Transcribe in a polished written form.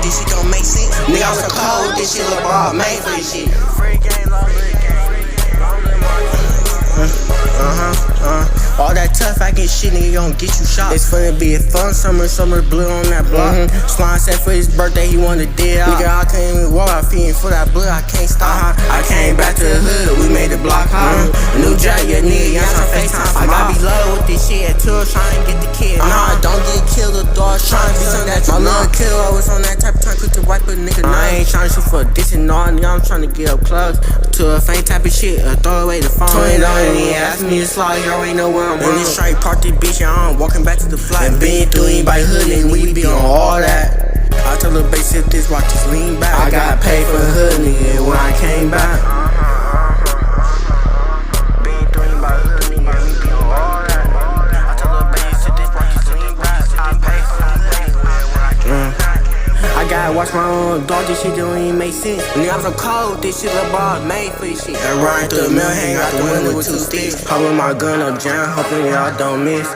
this shit don't make sense. Nigga, I'm so cold, this shit look ball made for this shit. All that tough acting shit, nigga, gon' get you shot. It's finna be a fun summer blue on that block. Slime said for his birthday, he wanted to dead out. Nigga, I can't even walk, I feeding for that blood, I can't stop. I came back to the hood, we made the block hot. New jacket, nigga, y'all tryna FaceTime. I got be low with this shit at 2, trying to get the kid. Nah, don't get killed, the dog trying to be something that you know. My little kill always on that type of time, quick to wipe a nigga. I ain't trying to shoot for this and all, nigga, I'm trying to get up close to a faint type of shit, or throw away the phone. $20 and he asked me to slide, you already know where I'm on. This straight park this bitch, I'm walking back to the flat. And been through anybody hood, nigga, we be on all that. I told the bass if this watch just lean back. I got paid for the hood, nigga, when I came back. Been through anybody hood, nigga, we be on all that. I told the bass if this watch just lean back. I paid for the hood, when I came back. I gotta watch my own dog, this shit don't even make sense. Nigga, I'm so cold, this shit little ball made for this shit. I ride through the mill, hang out the window with 2 sticks. Holding my gun up, jam, hoping y'all don't miss.